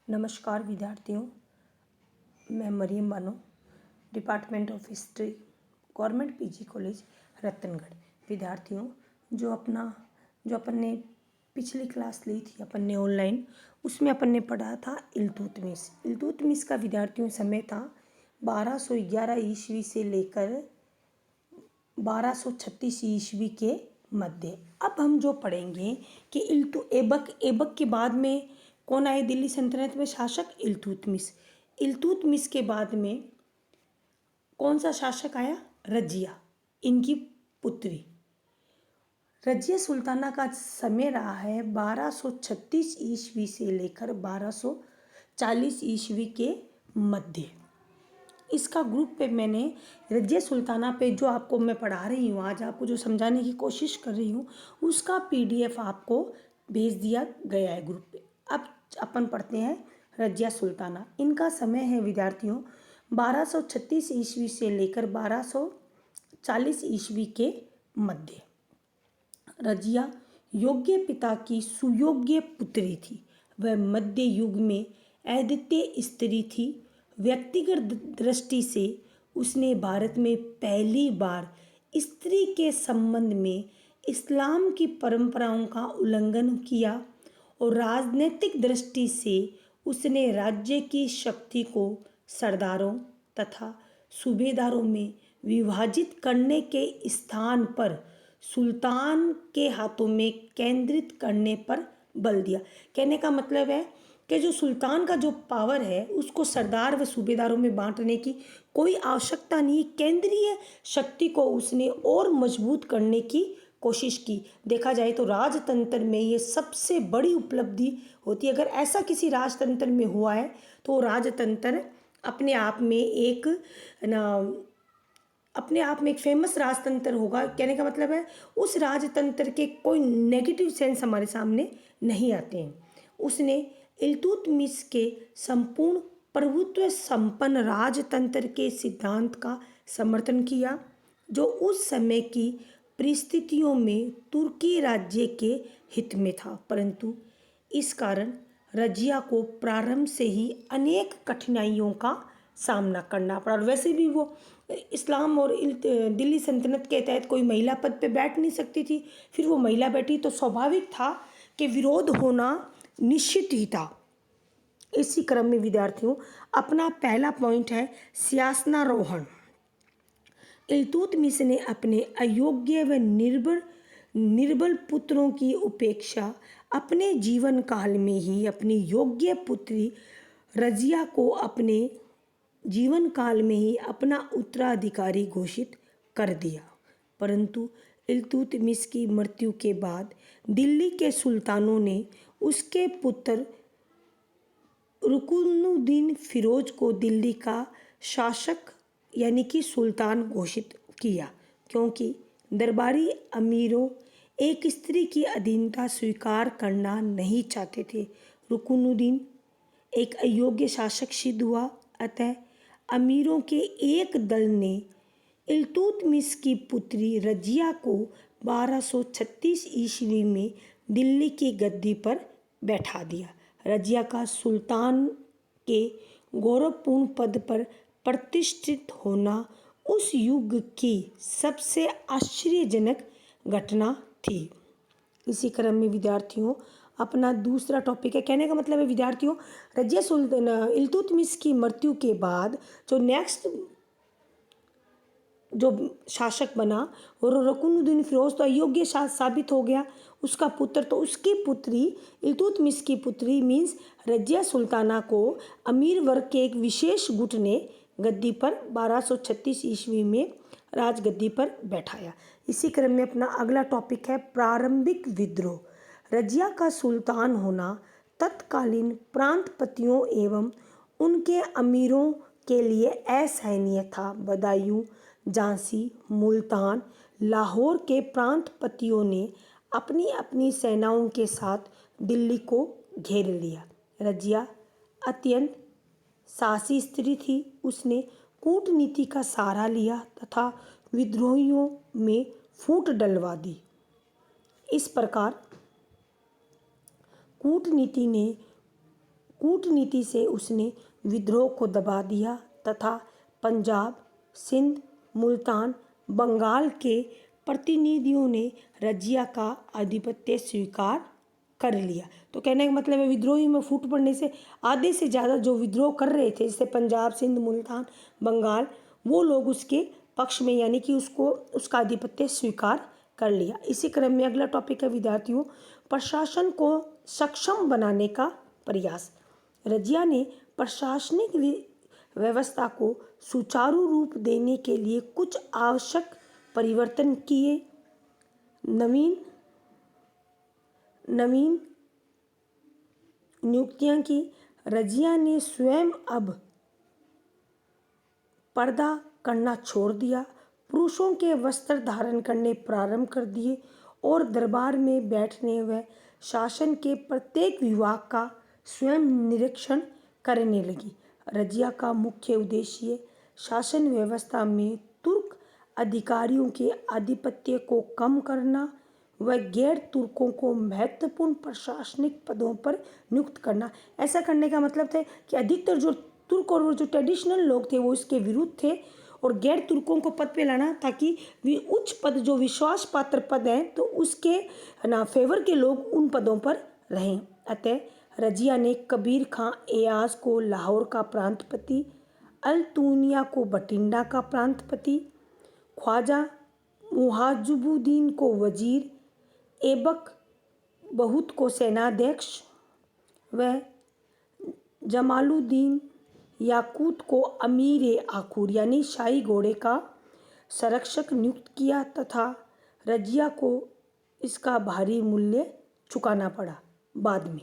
नमस्कार विद्यार्थियों, मैं Maryam Bano, department of history, government PG college Ratangarh. विद्यार्थियों, जो अपन ने पिछली क्लास ली थी अपन ने ऑनलाइन, उसमें अपन ने पढ़ा था इल्तुतमिश का विद्यार्थियों समय था 1211 ईस्वी से लेकर 1236 ईस्वी के मध्य। अब हम जो पढ़ेंगे कि ऐबक के बाद में कौन आए दिल्ली सल्तनत में शासक? इल्तुतमिश के बाद में कौन सा शासक आया? रजिया, इनकी पुत्री। रजिया सुल्ताना का समय रहा है 1236 ईस्वी से लेकर 1240 ईस्वी के मध्य। इसका ग्रुप पे मैंने रजिया सुल्ताना पे जो आपको मैं पढ़ा रही हूँ, आज आपको जो समझाने की कोशिश कर रही हूँ, उसका PDF आपको भेज दिया गया है ग्रुप पे। अब अपन पढ़ते हैं रजिया सुल्ताना। इनका समय है विद्यार्थियों 1236 ईस्वी से लेकर 1240 ईस्वी के मध्य। रजिया योग्य पिता की सुयोग्य पुत्री थी। वह मध्य युग में अद्वितीय स्त्री थी। व्यक्तिगत दृष्टि से उसने भारत में पहली बार स्त्री के संबंध में इस्लाम की परंपराओं का उल्लंघन किया और राजनीतिक दृष्टि से उसने राज्य की शक्ति को सरदारों तथा सूबेदारों में विभाजित करने के स्थान पर सुल्तान के हाथों में केंद्रित करने पर बल दिया। कहने का मतलब है कि जो सुल्तान का जो पावर है उसको सरदार व सूबेदारों में बांटने की कोई आवश्यकता नहीं। केंद्रीय शक्ति को उसने और मजबूत करने की कोशिश की। देखा जाए तो राजतंत्र में ये सबसे बड़ी उपलब्धि होती है। अगर ऐसा किसी राजतंत्र में हुआ है तो राजतंत्र अपने आप में एक फेमस राजतंत्र होगा। कहने का मतलब है उस राजतंत्र के कोई नेगेटिव सेंस हमारे सामने नहीं आते हैं। उसने इल्तुतमिश के संपूर्ण प्रभुत्व संपन्न राजतंत्र के सिद्धांत का समर्थन किया, जो उस समय की परिस्थितियों में तुर्की राज्य के हित में था। परंतु इस कारण रजिया को प्रारंभ से ही अनेक कठिनाइयों का सामना करना पड़ा। और वैसे भी वो इस्लाम और दिल्ली सल्तनत के तहत कोई महिला पद पे बैठ नहीं सकती थी। फिर वो महिला बैठी तो स्वाभाविक था कि विरोध होना निश्चित ही था। इसी क्रम में विद्यार्थियों, अपना पहला पॉइंट है सिंहासनारोहण। इल्तुतमिश ने अपने अयोग्य व निर्बल पुत्रों की उपेक्षा अपने जीवन काल में ही अपनी योग्य पुत्री रजिया को अपने जीवन काल में ही अपना उत्तराधिकारी घोषित कर दिया। परंतु इल्तुतमिश की मृत्यु के बाद दिल्ली के सुल्तानों ने उसके पुत्र रुकुनुद्दीन फिरोज को दिल्ली का शासक यानी कि सुल्तान घोषित किया, क्योंकि दरबारी अमीरों एक स्त्री की अधीनता स्वीकार करना नहीं चाहते थे। रुकुनुद्दीन एक अयोग्य शासक सिद्ध हुआ, अतः अमीरों के एक दल ने इल्तुतमिश की पुत्री रजिया को 1236 ईस्वी में दिल्ली की गद्दी पर बैठा दिया। रजिया का सुल्तान के गौरवपूर्ण पद पर प्रतिष्ठित होना उस युग की सबसे आश्चर्यजनक घटना थी। इसी क्रम में विद्यार्थियों, अपना दूसरा टॉपिक है। कहने का मतलब है विद्यार्थियों, रजिया इल्तुतमिश की मृत्यु के बाद जो नेक्स्ट जो शासक बना और रुकुनुद्दीन फिरोज तो अयोग्य साबित हो गया। उसका पुत्र तो उसकी पुत्री इल्तुतमिश की पुत्री मीन्स रजिया सुल्ताना को अमीर वर्ग के एक विशेष गुट ने गद्दी पर 1236 ईस्वी में राजगद्दी पर बैठाया। इसी क्रम में अपना अगला टॉपिक है प्रारंभिक विद्रोह। रजिया का सुल्तान होना तत्कालीन प्रांतपतियों एवं उनके अमीरों के लिए असहनीय था। बदायूं, झांसी, मुल्तान, लाहौर के प्रांतपतियों ने अपनी अपनी सेनाओं के साथ दिल्ली को घेर लिया। रजिया अत्यंत साहसी स्त्री थी। उसने कूटनीति का सहारा लिया तथा विद्रोहियों में फूट डलवा दी। इस प्रकार कूटनीति ने कूटनीति से उसने विद्रोह को दबा दिया तथा पंजाब, सिंध, मुल्तान, बंगाल के प्रतिनिधियों ने रजिया का आधिपत्य स्वीकार कर लिया। तो कहने का मतलब है विद्रोही में फूट पड़ने से आधे से ज़्यादा जो विद्रोह कर रहे थे जैसे पंजाब, सिंध, मुल्तान, बंगाल, वो लोग उसके पक्ष में यानी कि उसका आधिपत्य स्वीकार कर लिया। इसी क्रम में अगला टॉपिक है विद्यार्थियों, प्रशासन को सक्षम बनाने का प्रयास। रजिया ने प्रशासनिक व्यवस्था को सुचारू रूप देने के लिए कुछ आवश्यक परिवर्तन किए। नवीन नियुक्तियां की। रजिया ने स्वयं अब पर्दा करना छोड़ दिया, पुरुषों के वस्त्र धारण करने प्रारंभ कर दिए और दरबार में बैठने व शासन के प्रत्येक विभाग का स्वयं निरीक्षण करने लगी। रजिया का मुख्य उद्देश्य शासन व्यवस्था में तुर्क अधिकारियों के आधिपत्य को कम करना व गैर तुर्कों को महत्वपूर्ण प्रशासनिक पदों पर नियुक्त करना। ऐसा करने का मतलब था कि अधिकतर जो तुर्क और जो ट्रेडिशनल लोग थे वो इसके विरुद्ध थे और गैर तुर्कों को पद पे लाना ताकि उच्च पद जो विश्वास पात्र पद हैं तो उसके फेवर के लोग उन पदों पर रहें। अतः रजिया ने कबीर खां एयाज को लाहौर का प्रांतपति, अल्तूनिया को बठिंडा का प्रांतपति, ख्वाजा मुहाजुबुद्दीन को वजीर, ऐबक बहुत को सेनाध्यक्ष व जमालुद्दीन याकूत को अमीर आखूर यानी शाही घोड़े का संरक्षक नियुक्त किया तथा रजिया को इसका भारी मूल्य चुकाना पड़ा बाद में।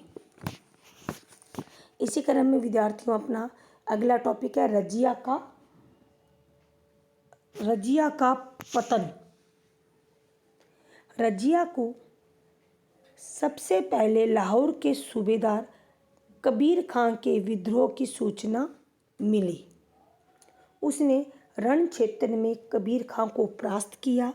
इसी क्रम में विद्यार्थियों अपना अगला टॉपिक है रजिया का पतन। रजिया को सबसे पहले लाहौर के सूबेदार कबीर खां के विद्रोह की सूचना मिली। उसने रण क्षेत्र में कबीर खां को परास्त किया।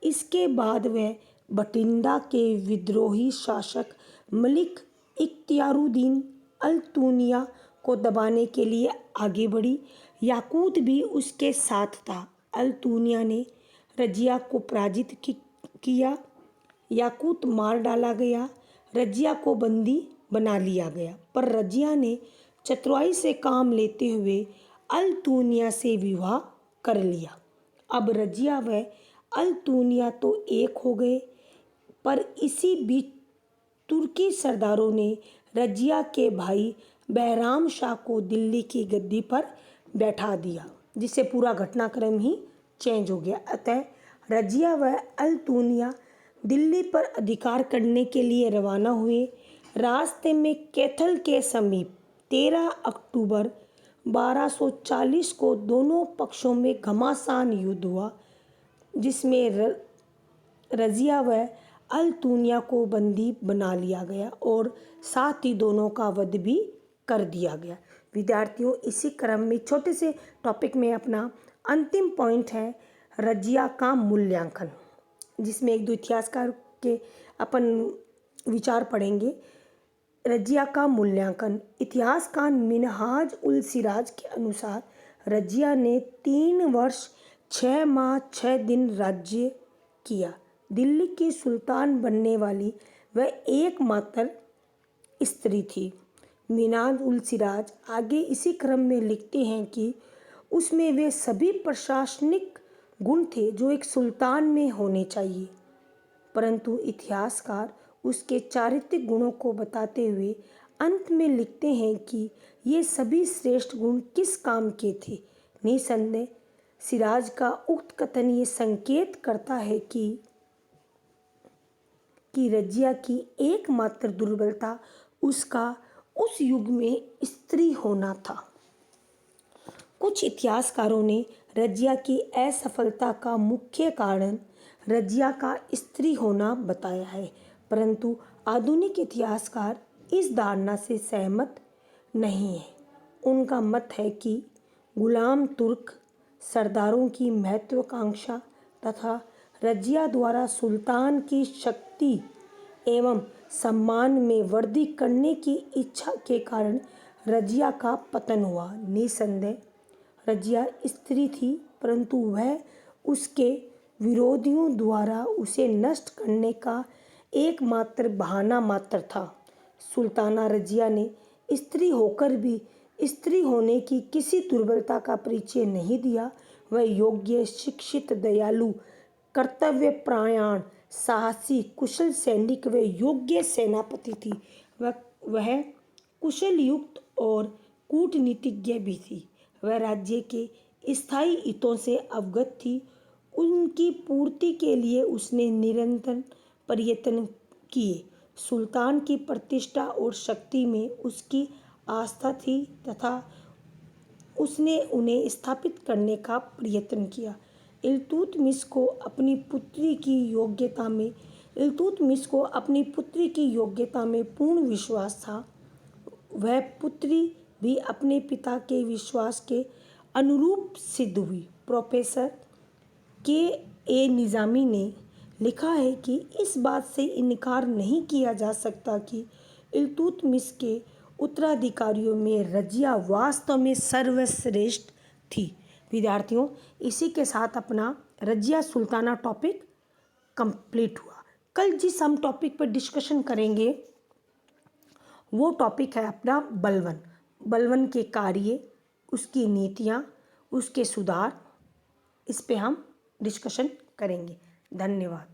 इसके बाद वह बठिंडा के विद्रोही शासक मलिक इख्तियारुद्दीन अल्तूनिया को दबाने के लिए आगे बढ़ी। याकूत भी उसके साथ था। अल्तूनिया ने रजिया को पराजित किया। याकूत मार डाला गया। रजिया को बंदी बना लिया गया पर रजिया ने चतुराई से काम लेते हुए अल्तूनिया से विवाह कर लिया। अब रजिया व अल्तूनिया तो एक हो गए पर इसी बीच तुर्की सरदारों ने रजिया के भाई बहराम शाह को दिल्ली की गद्दी पर बैठा दिया जिससे पूरा घटनाक्रम ही चेंज हो गया। अतः रजिया व अल्तूनिया दिल्ली पर अधिकार करने के लिए रवाना हुए। रास्ते में कैथल के समीप 13 अक्टूबर 1240 को दोनों पक्षों में घमासान युद्ध हुआ जिसमें रजिया व अल्तूनिया को बंदी बना लिया गया और साथ ही दोनों का वध भी कर दिया गया। विद्यार्थियों इसी क्रम में छोटे से टॉपिक में अपना अंतिम पॉइंट है रजिया का मूल्यांकन, जिसमें एक दो इतिहासकार के अपन विचार पढ़ेंगे। रजिया का मूल्यांकन। इतिहासकार मिनहाज उल सिराज के अनुसार रजिया ने 3 वर्ष 6 माह 6 दिन राज्य किया। दिल्ली की सुल्तान बनने वाली वह एकमात्र स्त्री थी। मिनहाज उल सिराज आगे इसी क्रम में लिखते हैं कि उसमें वे सभी प्रशासनिक गुण थे जो एक सुल्तान में होने चाहिए, परंतु इतिहासकार उसके चारित्रिक गुणों को बताते हुए अंत में लिखते हैं कि ये सभी श्रेष्ठ गुण किस काम के थे। निसंदेह सिराज का उक्त कथन ये संकेत करता है कि रजिया की एकमात्र दुर्बलता उसका उस युग में स्त्री होना था। कुछ इतिहासकारों ने रजिया की असफलता का मुख्य कारण रजिया का स्त्री होना बताया है, परंतु आधुनिक इतिहासकार इस धारणा से सहमत नहीं है। उनका मत है कि गुलाम तुर्क सरदारों की महत्वाकांक्षा तथा रजिया द्वारा सुल्तान की शक्ति एवं सम्मान में वृद्धि करने की इच्छा के कारण रजिया का पतन हुआ। निसंदेह रजिया स्त्री थी, परंतु वह उसके विरोधियों द्वारा उसे नष्ट करने का एकमात्र बहाना मात्र था। सुल्ताना रजिया ने स्त्री होकर भी स्त्री होने की किसी दुर्बलता का परिचय नहीं दिया। वह योग्य, शिक्षित, दयालु, कर्तव्यपरायण, साहसी, कुशल सैनिक व योग्य सेनापति थी। वह कुशल युक्त और कूटनीतिज्ञ भी थी। वह राज्य के स्थायी हितों से अवगत थी। उनकी पूर्ति के लिए उसने निरंतर प्रयत्न किए। सुल्तान की प्रतिष्ठा और शक्ति में उसकी आस्था थी तथा उसने उन्हें स्थापित करने का प्रयत्न किया। इल्तुतमिश को अपनी पुत्री की योग्यता में पूर्ण विश्वास था। वह पुत्री भी अपने पिता के विश्वास के अनुरूप सिद्ध हुई। प्रोफेसर के निज़ामी ने लिखा है कि इस बात से इनकार नहीं किया जा सकता कि इल्तुतमिश के उत्तराधिकारियों में रजिया वास्तव में सर्वश्रेष्ठ थी। विद्यार्थियों, इसी के साथ अपना रजिया सुल्ताना टॉपिक कंप्लीट हुआ। कल जिस हम टॉपिक पर डिस्कशन करेंगे वो टॉपिक है अपना बलवन। बलवन के कार्य, उसकी नीतियाँ, उसके सुधार, इस पे हम डिस्कशन करेंगे। धन्यवाद।